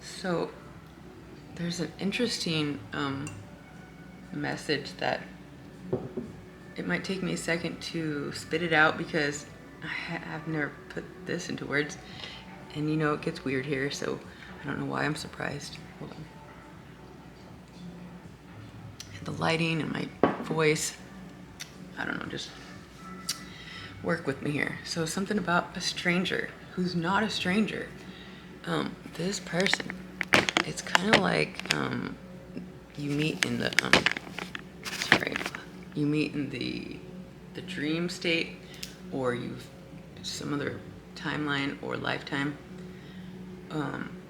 So there's an interesting message that it might take me a second to spit it out because I've never put this into words, and you know it gets weird here, so I don't know why I'm surprised. Hold on. And the lighting and my voice, I don't know, just work with me here. So something about a stranger who's not a stranger. This person, it's kind of like you meet in the you meet in the dream state, or you've some other timeline or lifetime,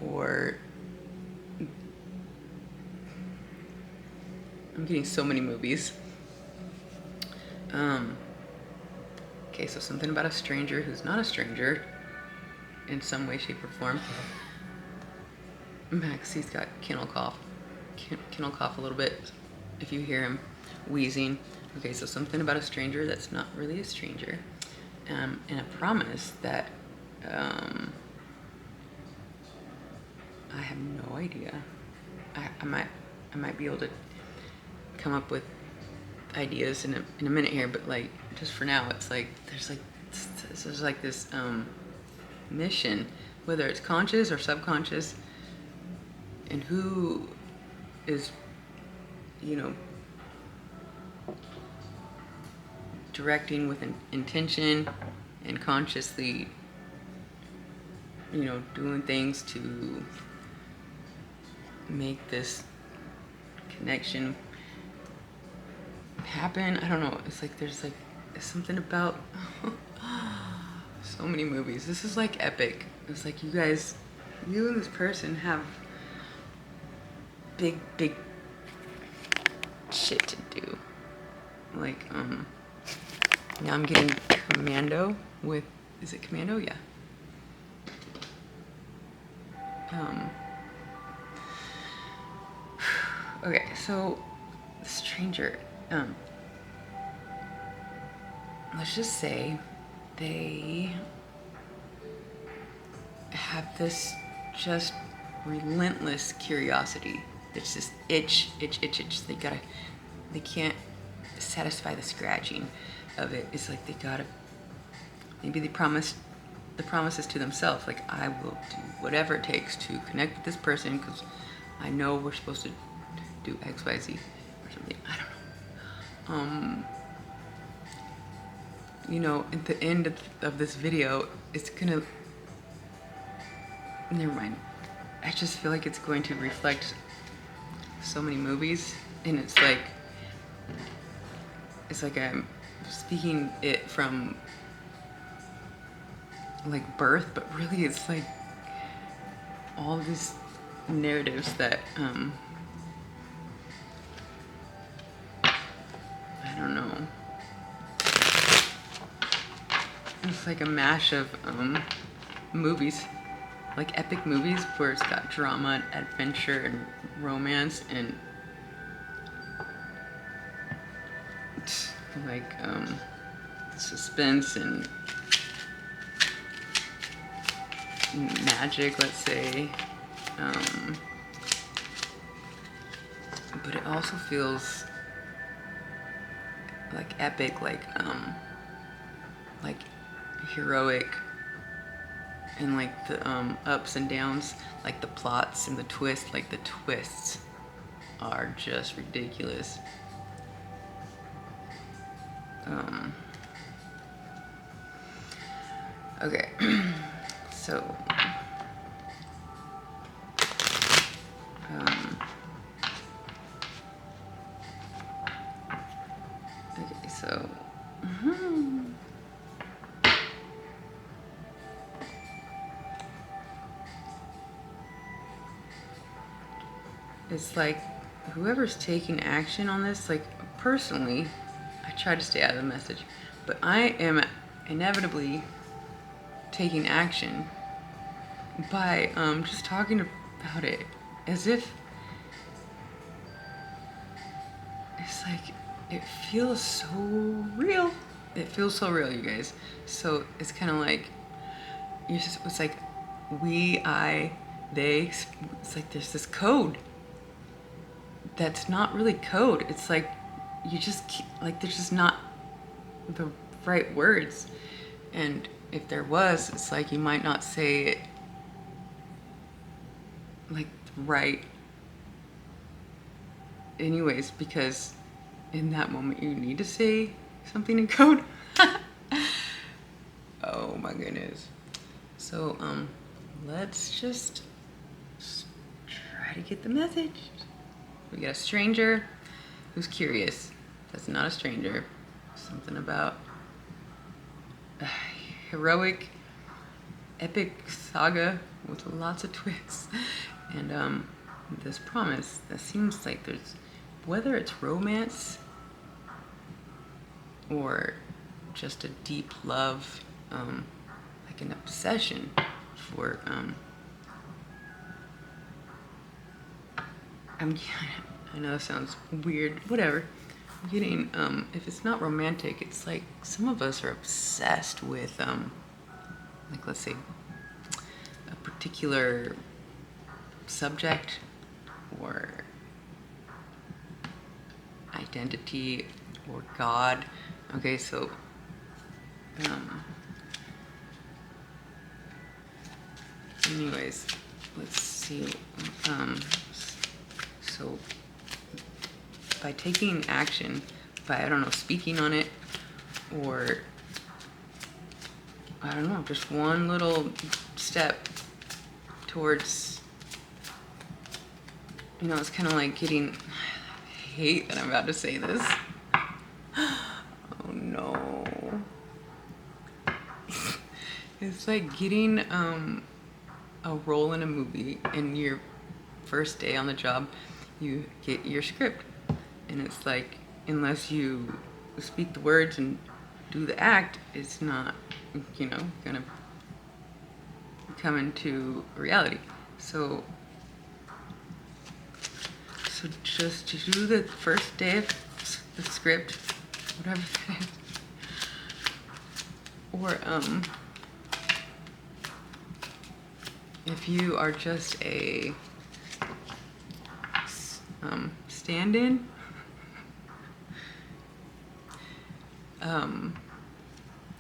or I'm getting so many movies. Okay, so something about a stranger who's not a stranger in some way, shape, or form. Max, he's got kennel cough a little bit if you hear him wheezing. Okay, so something about a stranger that's not really a stranger, and a promise that I have no idea. I might be able to come up with ideas in a minute here, but like just for now, it's like there's like this mission, whether it's conscious or subconscious, and who is, you know, directing with an intention and consciously, you know, doing things to make this connection happen. I don't know. It's like there's something about so many movies. This is like epic. It's like you guys, you and this person have big shit to do. Like now I'm getting Commando with, is it Commando? Yeah. Okay, so the stranger, let's just say they have this just relentless curiosity. It's just itch. They can't satisfy the scratching of it. It's like maybe the promise is to themselves, like, I will do whatever it takes to connect with this person because I know we're supposed to do X, Y, Z or something. I don't know. You know, at the end of this video, it's gonna, never mind. I just feel like it's going to reflect so many movies, and it's like I'm speaking it from like birth, but really it's like all these narratives that I don't know. It's like a mash of movies, like epic movies where it's got drama and adventure and romance and like suspense and magic, let's say. But it also feels like epic, like heroic, and like the ups and downs, like the plots and the twists, like the twists are just ridiculous. Okay, so okay, so it's like whoever's taking action on this, like personally, I try to stay out of the message, but I am inevitably taking action by just talking about it as if it's like it feels so real. It feels so real, you guys. So it's kind of like it's like we, I, they. It's like there's this code that's not really code. It's like you just like there's just not the right words, and if there was, it's like you might not say it like right anyways, because in that moment you need to say something in code. Oh my goodness. So let's just try to get the message. We got a stranger who's curious. That's not a stranger. Something about a heroic, epic saga with lots of twists. And this promise that seems like there's, whether it's romance or just a deep love, like an obsession for, I know that sounds weird, whatever. I'm getting, if it's not romantic, it's like some of us are obsessed with, like let's say, a particular subject or identity or God. Okay, so anyways, let's see. So by taking action, by, I don't know, speaking on it, or I don't know, just one little step towards, you know, it's kind of like getting, I hate that I'm about to say this. Oh no. It's like getting a role in a movie, and your first day on the job, you get your script. And it's like, unless you speak the words and do the act, it's not, you know, gonna come into reality. So just to do the first day of the script, whatever that is, or if you are just a stand-in,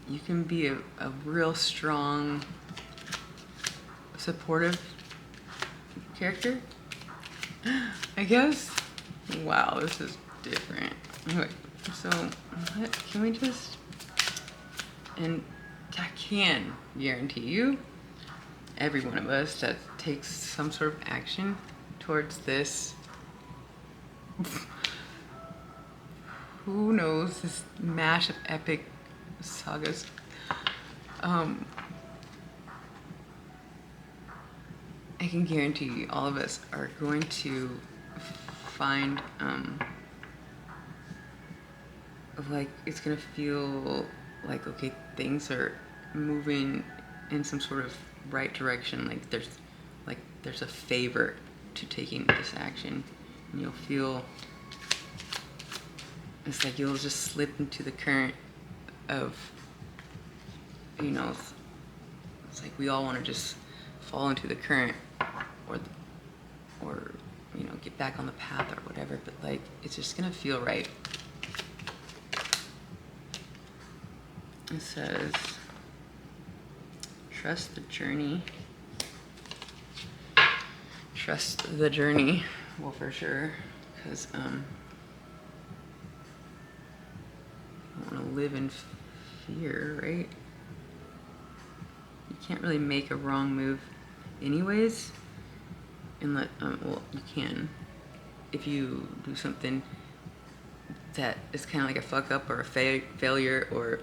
you can be a real strong, supportive character, I guess. Wow, this is different. Anyway, so can we just, and I can guarantee you, every one of us that takes some sort of action towards this, who knows, this mash of epic sagas, I can guarantee you all of us are going to find, like, it's gonna feel like, okay, things are moving in some sort of right direction, like there's a favor to taking this action, and you'll feel, it's like you'll just slip into the current of, you know, it's like we all want to just fall into the current, or you know, get back on the path or whatever, but like it's just gonna feel right. It says, trust the journey. Trust the journey. Well, for sure, because I don't want to live in fear, right? You can't really make a wrong move anyways, and well, you can if you do something that is kind of like a fuck up or a failure or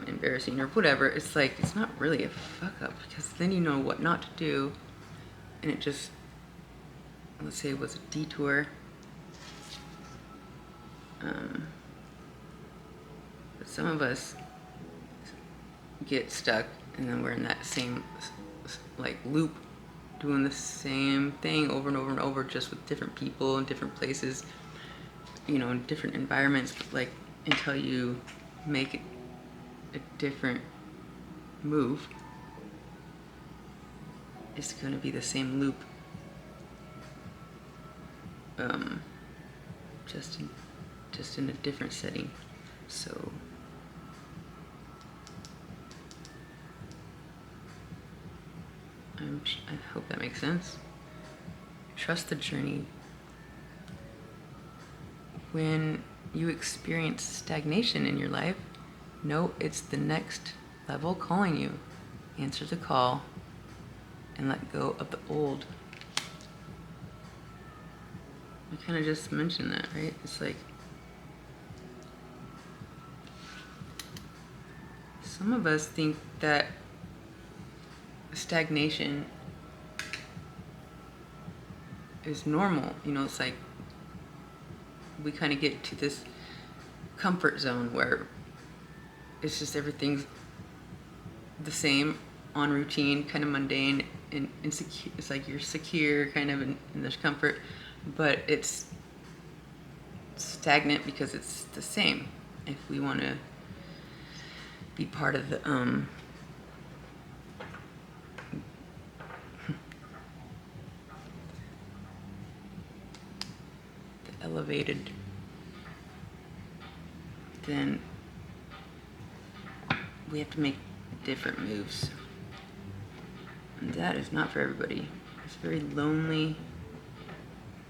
embarrassing or whatever. It's like, it's not really a fuck up, because then you know what not to do, and it just, let's say it was a detour, but some of us get stuck, and then we're in that same like loop, doing the same thing over and over and over, just with different people in different places, you know, in different environments, like until you make a different move, it's going to be the same loop, just in a different setting. So I hope that makes sense. Trust the journey. When you experience stagnation in your life, know it's the next level calling you. Answer the call and let go of the old. I kind of just mentioned that, right? It's like some of us think that stagnation is normal. You know, it's like we kind of get to this comfort zone where it's just everything's the same, on routine, kind of mundane and insecure. It's like you're secure kind of in this comfort, but it's stagnant because it's the same. If we want to be part of the elevated, then we have to make different moves. And that is not for everybody. It's very lonely.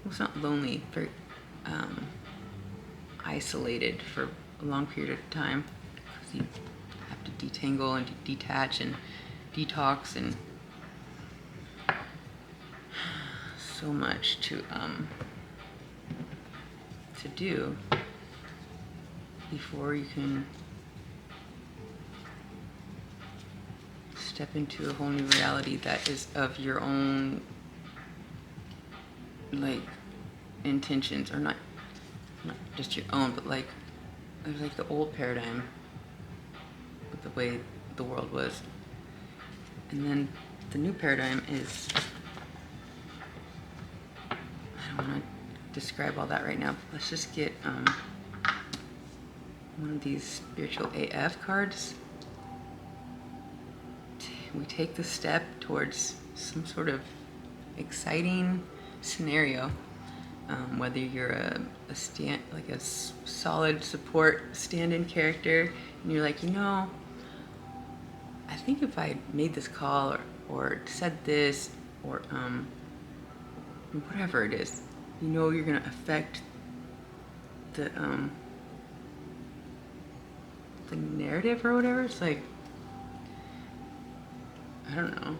Well, it's not lonely, very isolated for a long period of time, because you have to detangle and detach and detox and so much to do before you can step into a whole new reality that is of your own, like, intentions, or not just your own, but like there's like the old paradigm with the way the world was, and then the new paradigm is, I don't want to describe all that right now. Let's just get one of these spiritual AF cards. We take the step towards some sort of exciting scenario, whether you're a solid support stand-in character, and you're like, you know, I think if I made this call or said this or whatever it is, you know, you're gonna affect the narrative or whatever. It's like, I don't know.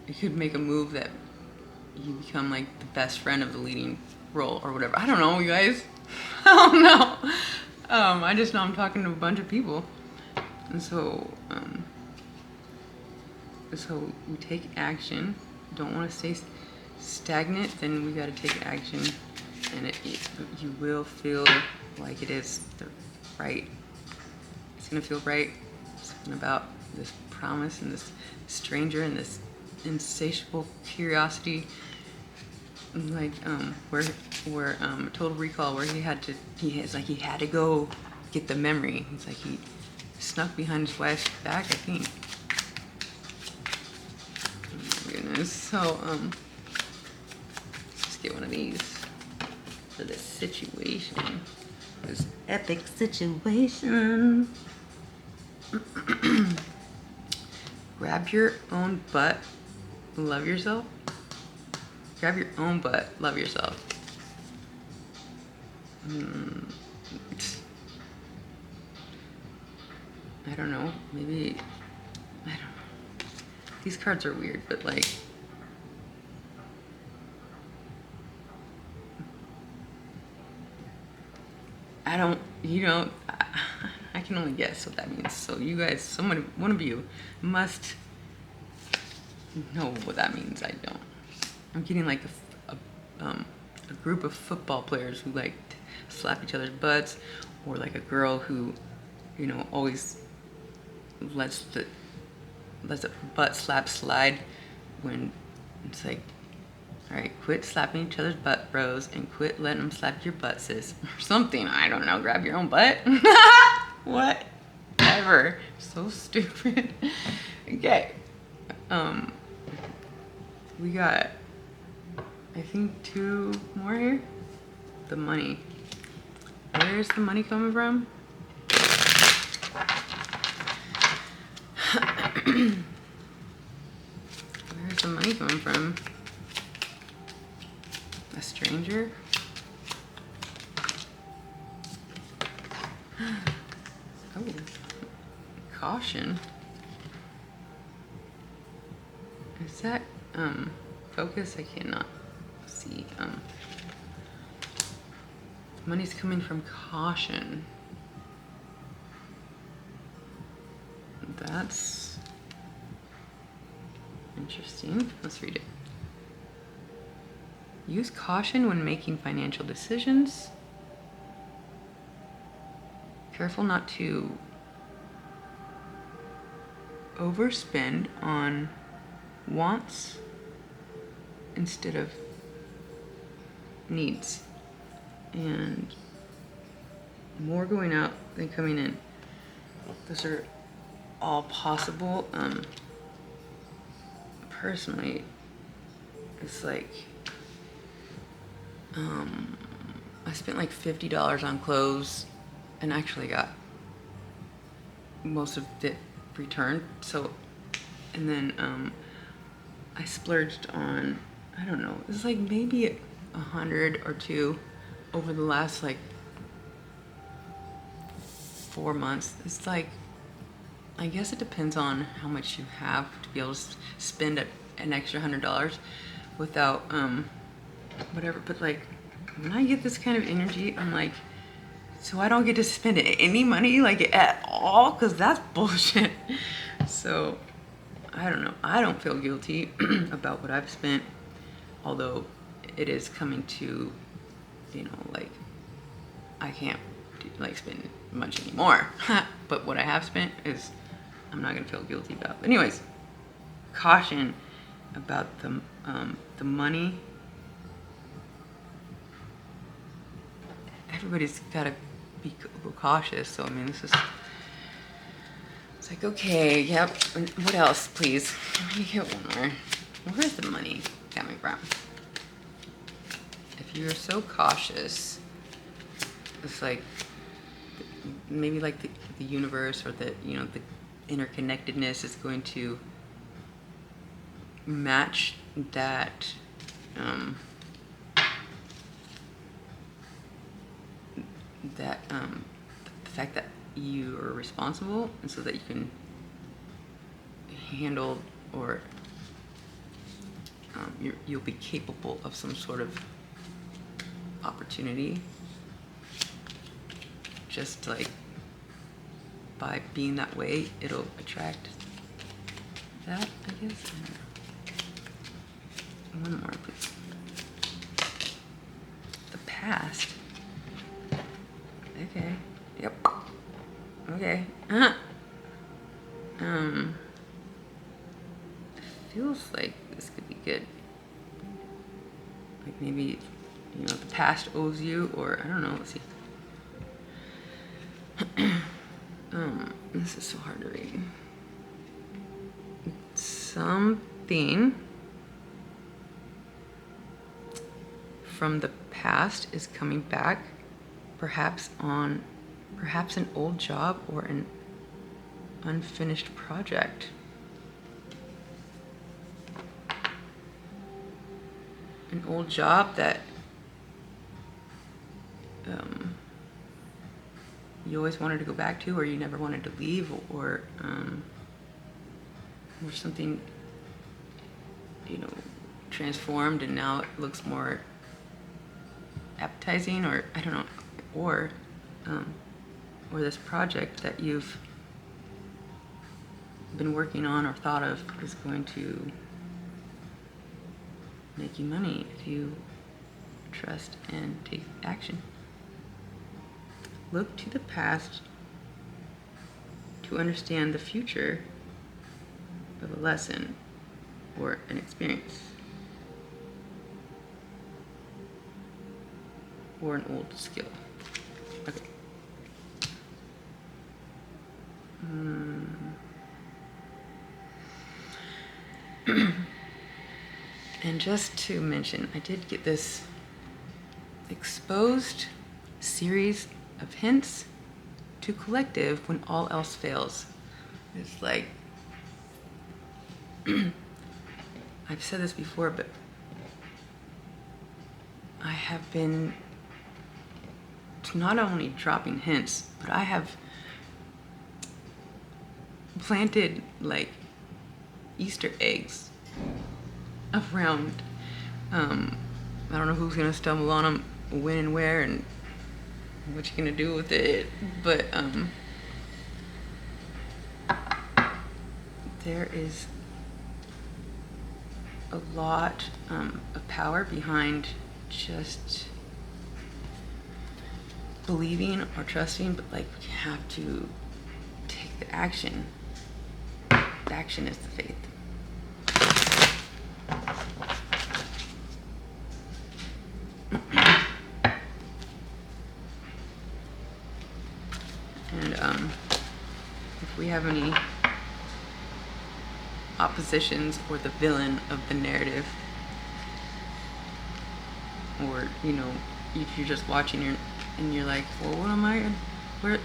You could make a move that you become like the best friend of the leading role or whatever. I don't know, you guys. I don't know. I just know I'm talking to a bunch of people, and so we take action. Don't want to stay stagnant, then we got to take action, and you will feel like it is the right. It's gonna feel right. Something about this promise and this stranger and this insatiable curiosity, like where Total Recall, where he had to go get the memory. It's like he snuck behind his wife's back, I think. Oh my goodness. So let's just get one of these for this situation, this epic situation. Grab your own butt, love yourself. Grab your own butt, love yourself. I don't know, maybe, I don't know. These cards are weird, but like, I can only guess what that means. So you guys, one of you must know what that means. I don't. I'm getting like a group of football players who like slap each other's butts, or like a girl who, you know, always lets the butt slap slide when it's like, all right, quit slapping each other's butt, bros, and quit letting them slap your butt, sis, or something. I don't know. Grab your own butt. Whatever. So stupid. Okay. Um, we got, I think, 2 more here. The money. Where's the money coming from? Where's the money coming from? A stranger? Oh, caution. Is that, focus? I cannot see. Money's coming from caution. That's interesting. Let's read it. Use caution when making financial decisions. Careful not to overspend on wants instead of needs. And more going out than coming in. Those are all possible. Personally, it's like I spent like $50 on clothes and actually got most of it returned. So, and then I splurged on, I don't know, it's like maybe 100 or 2 over the last like 4 months. It's like, I guess it depends on how much you have to be able to spend an extra $100 without whatever. But like, when I get this kind of energy, I'm like, so I don't get to spend any money like at all, because that's bullshit. So I don't know. I don't feel guilty about what I've spent, although it is coming to, you know, like I can't like spend much anymore. But what I have spent is I'm not gonna feel guilty about. Anyways, caution about the money. Everybody's gotta be cautious. So I mean, this is. It's like, okay, yep. What else, please? Let me get one more. Where's the money coming from? If you're so cautious, it's like maybe like the universe or the, you know, the interconnectedness is going to match that the fact that you are responsible, and so that you can handle or you'll be capable of some sort of opportunity, just like by being that way it'll attract that, I guess. One more, please. The past. Okay. Yep. Okay. Feels like this could be good. Like maybe, you know, the past owes you, or I don't know. Let's see. This is so hard to read. Something from the past is coming back, perhaps an old job or an unfinished project. An old job that you always wanted to go back to, or you never wanted to leave, or something, you know, transformed and now it looks more appetizing, or I don't know, or this project that you've been working on or thought of is going to make you money if you trust and take action. Look to the past to understand the future of a lesson or an experience or an old skill. Okay. And just to mention, I did get this exposed series of hints to collective when all else fails. It's like, I've said this before, but I have been not only dropping hints, but I have planted like Easter eggs around. I don't know who's gonna stumble on them, when and where, and what you're gonna do with it, but there is a lot of power behind just believing or trusting, but like you have to take the action. The action is the faith. And if we have any oppositions or the villain of the narrative, or if you're just watching and you're like, well, what am I,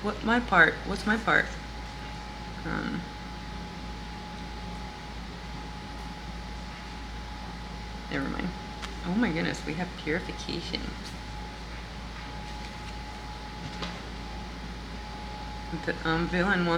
what's my part, never mind. Oh my goodness, we have purification. The villain wants